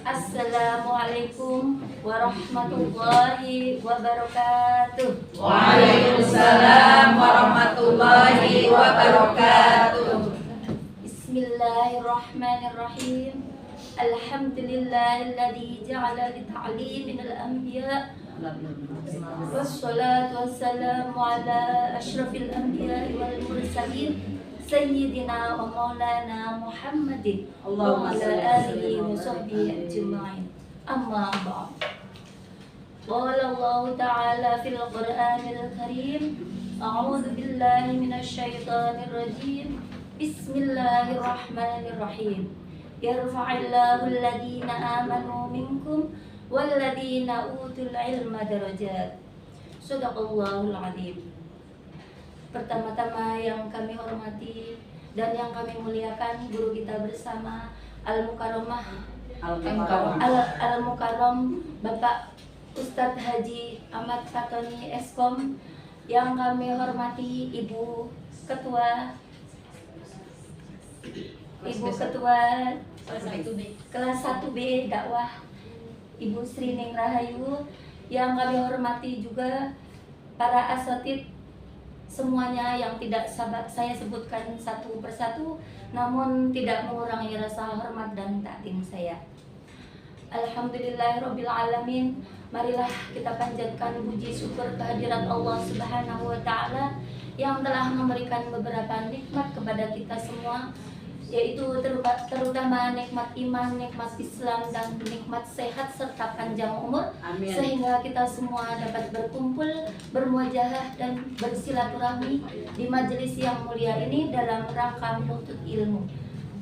Assalamualaikum warahmatullahi wabarakatuh. Waalaikumsalam warahmatullahi wabarakatuh. Bismillahirrahmanirrahim. Alhamdulillahilladzi ja'ala li ta'liminal anbiya wassalatu wassalamu ala asyrafil anbiya wal mursalin Sayyidina wa maulana Muhammadin wa ala alihi wa sahbihi ajma'in. Amma ba'd. Qala Allah ta'ala fil Qur'anil Karim, a'udzu billahi minasy syaithanir rajim. Bismillahirrahmanirrahim. Yarfa'illahu alladhina amanu minkum walladhina utul ilma darajat. Shadaqallahul adzim. Pertama-tama yang kami hormati dan yang kami muliakan guru kita bersama Al-Mukarramah Al-Mukarram Bapak Ustadz Haji Ahmad Fatoni Eskom, yang kami hormati Ibu Ketua kelas 1B dakwah Ibu Sri Ning Rahayu, yang kami hormati juga para asatid semuanya yang tidak saya sebutkan satu persatu, namun tidak mengurangi rasa hormat dan takdim saya. Alhamdulillahirabbil alamin. Marilah kita panjatkan puji syukur kehadirat Allah Subhanahu wa taala yang telah memberikan beberapa nikmat kepada kita semua, yaitu terutama nikmat iman, nikmat Islam, dan nikmat sehat serta panjang umur. Amin. Sehingga kita semua dapat berkumpul, bermuajahah dan bersilaturahmi di majelis yang mulia ini dalam rangka menuntut ilmu.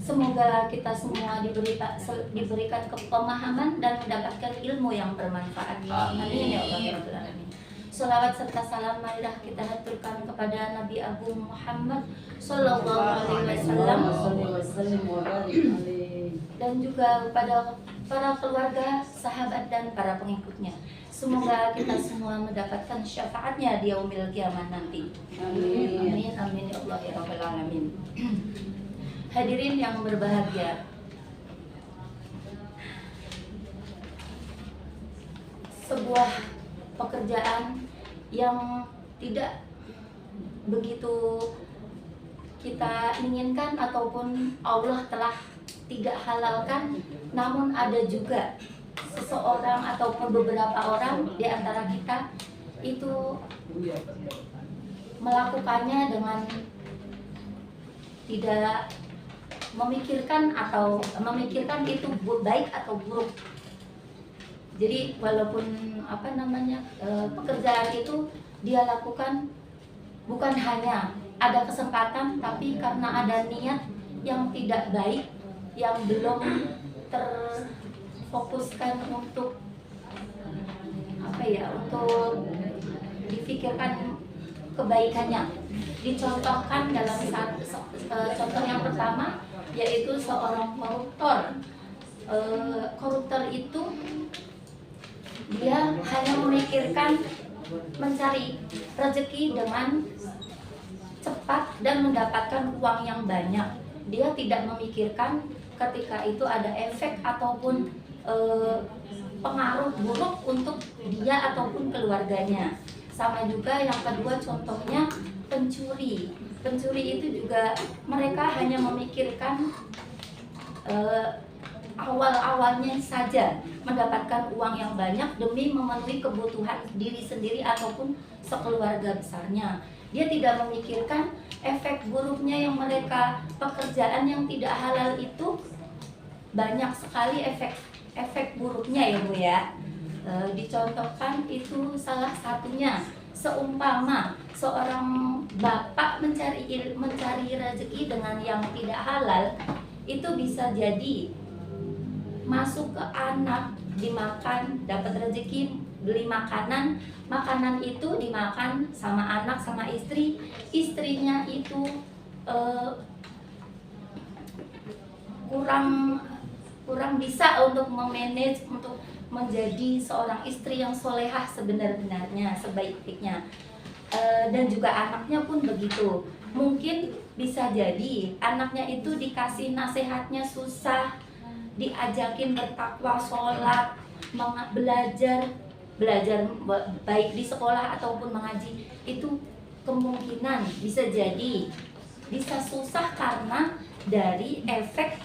Semoga kita semua diberikan kepemahaman dan mendapatkan ilmu yang bermanfaat. Amin ya Allah. Salawat serta salam marilah kita haturkan kepada Nabi Agung Muhammad Sallallahu Alaihi Wasallam dan juga kepada para keluarga, sahabat dan para pengikutnya. Semoga kita semua mendapatkan syafaatnya di yaumil kiamat nanti. Amin. Amin. Amin ya Allah ya Rabbal alamin. Hadirin yang berbahagia, sebuah pekerjaan yang tidak begitu kita inginkan ataupun Allah telah tidak halalkan, namun ada juga seseorang ataupun beberapa orang di antara kita itu melakukannya dengan tidak memikirkan itu baik atau buruk. Jadi walaupun pekerjaan itu dia lakukan bukan hanya ada kesempatan, tapi karena ada niat yang tidak baik, yang belum terfokuskan untuk untuk dipikirkan kebaikannya. Dicontohkan dalam contoh yang pertama, yaitu seorang koruptor. Koruptor itu dia hanya memikirkan mencari rezeki dengan cepat dan mendapatkan uang yang banyak. Dia tidak memikirkan ketika itu ada efek ataupun pengaruh buruk untuk dia ataupun keluarganya. Sama juga yang kedua contohnya pencuri. Pencuri itu juga mereka hanya memikirkan awal-awalnya saja, mendapatkan uang yang banyak demi memenuhi kebutuhan diri sendiri ataupun sekeluarga besarnya. Dia tidak memikirkan efek buruknya yang pekerjaan yang tidak halal itu banyak sekali efek buruknya ya Bu ya. Dicontohkan itu salah satunya, seumpama seorang bapak mencari rezeki dengan yang tidak halal, itu bisa jadi masuk ke anak, dimakan, dapat rezeki, beli makanan itu dimakan sama anak sama istri, istrinya itu kurang bisa untuk memanage, untuk menjadi seorang istri yang solehah sebenar-benarnya, sebaik-baiknya. Dan juga anaknya pun begitu. Mungkin bisa jadi anaknya itu dikasih nasihatnya susah, diajakin bertakwa, sholat, belajar baik di sekolah ataupun mengaji, itu kemungkinan bisa jadi bisa susah karena dari efek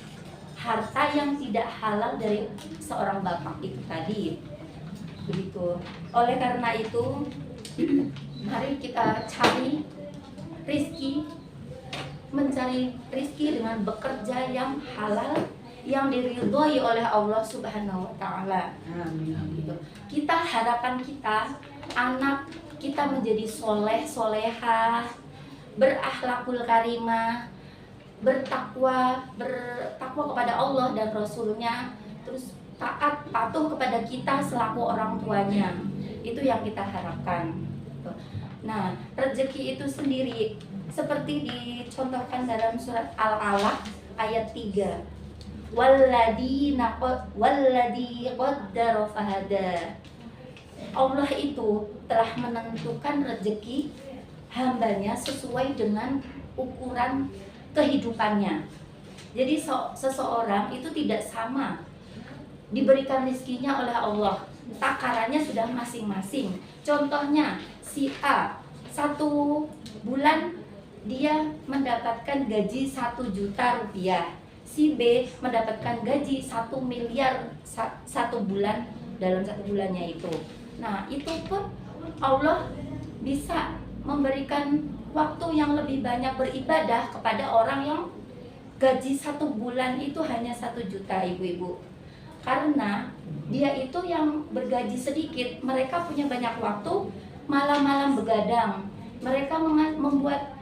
harta yang tidak halal dari seorang bapak itu tadi. Begitu. Oleh karena itu, mari kita cari rizki, mencari rizki dengan bekerja yang halal, yang diridhoi oleh Allah Subhanahu wa Ta'ala. Gitu. Kita, harapan kita, anak kita menjadi soleh, solehah, berakhlakul karimah, bertakwa kepada Allah dan Rasulnya, terus taat patuh kepada kita selaku orang tuanya. Itu yang kita harapkan. Nah, rezeki itu sendiri seperti dicontohkan dalam surat Al-Alaq ayat 3. Walladzi qaddara fahada. Allah itu telah menentukan rezeki hambanya sesuai dengan ukuran kehidupannya. Jadi seseorang itu tidak sama diberikan rezekinya oleh Allah. Takarannya sudah masing-masing. Contohnya si A 1 bulan dia mendapatkan gaji 1 juta rupiah. Si B mendapatkan gaji 1 miliar 1 bulan dalam 1 bulannya itu. Nah, itu pun Allah bisa memberikan waktu yang lebih banyak beribadah kepada orang yang gaji 1 bulan itu hanya 1 juta, ibu-ibu. Karena dia itu yang bergaji sedikit, mereka punya banyak waktu, malam-malam begadang. Mereka membuat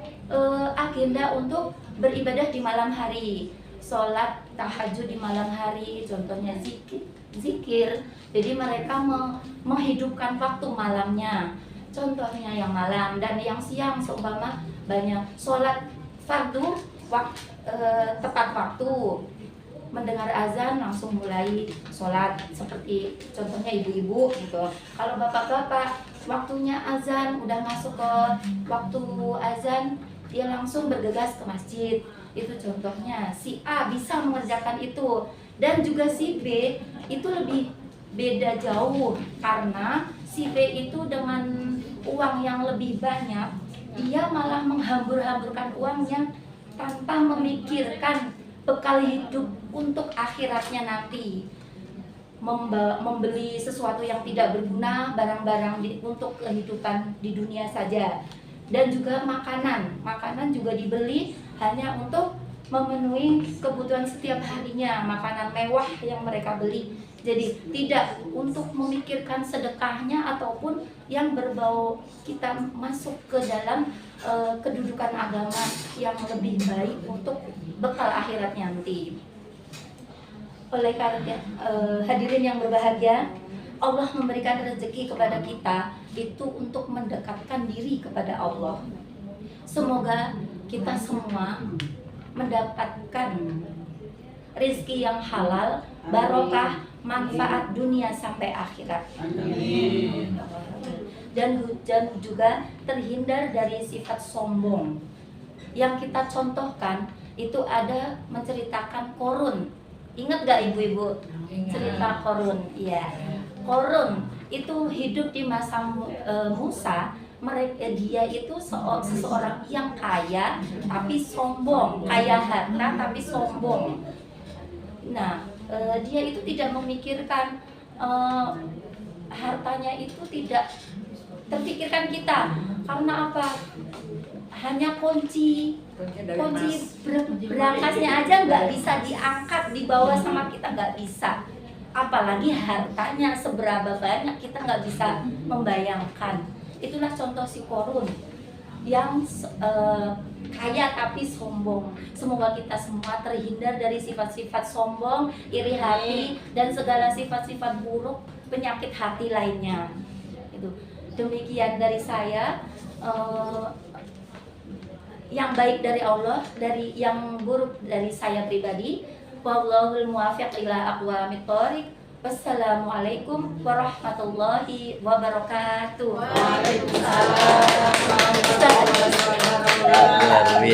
agenda untuk beribadah di malam hari, sholat tahajud di malam hari, contohnya zikir. Jadi mereka menghidupkan waktu malamnya, contohnya yang malam, dan yang siang seumpama banyak sholat fardu tepat waktu, mendengar azan langsung mulai sholat, seperti contohnya ibu-ibu gitu. Kalau bapak-bapak waktunya azan udah masuk ke waktu azan, dia langsung bergegas ke masjid. Itu contohnya. Si A bisa mengerjakan itu, dan juga si B itu lebih beda jauh, karena si B itu dengan uang yang lebih banyak, dia malah menghambur-hamburkan uangnya tanpa memikirkan bekal hidup untuk akhiratnya nanti. Membeli sesuatu yang tidak berguna, barang-barang untuk kehidupan di dunia saja. Dan juga makanan juga dibeli hanya untuk memenuhi kebutuhan setiap harinya, makanan mewah yang mereka beli. Jadi tidak untuk memikirkan sedekahnya ataupun yang berbau kita masuk ke dalam kedudukan agama yang lebih baik untuk bekal akhiratnya nanti. Oleh karena hadirin yang berbahagia, Allah memberikan rezeki kepada kita itu untuk mendekatkan diri kepada Allah. Semoga kita semua mendapatkan rezeki yang halal, barokah, manfaat dunia sampai akhirat. Amin. Dan juga terhindar dari sifat sombong. Yang kita contohkan itu ada menceritakan Korun. Ingat gak ibu-ibu cerita Korun? Iya. Korun itu hidup di masa Musa. Dia itu seseorang yang kaya tapi sombong, kaya harta tapi sombong. Nah, dia itu tidak memikirkan hartanya itu tidak terpikirkan kita. Karena apa? Hanya kunci berangkasnya aja nggak bisa diangkat, dibawa sama kita nggak bisa. Apalagi hartanya seberapa banyak, kita nggak bisa membayangkan. Itulah contoh si Korun yang kaya tapi sombong. Semoga kita semua terhindar dari sifat-sifat sombong, iri hati, dan segala sifat-sifat buruk, penyakit hati lainnya. Itu. Demikian dari saya. Yang baik dari Allah, dari yang buruk dari saya pribadi. Wallahul muwaffiq ila aqwamit thoriq. Wassalamualaikum warahmatullahi wabarakatuh. Waalaikumsalam warahmatullahi wabarakatuh.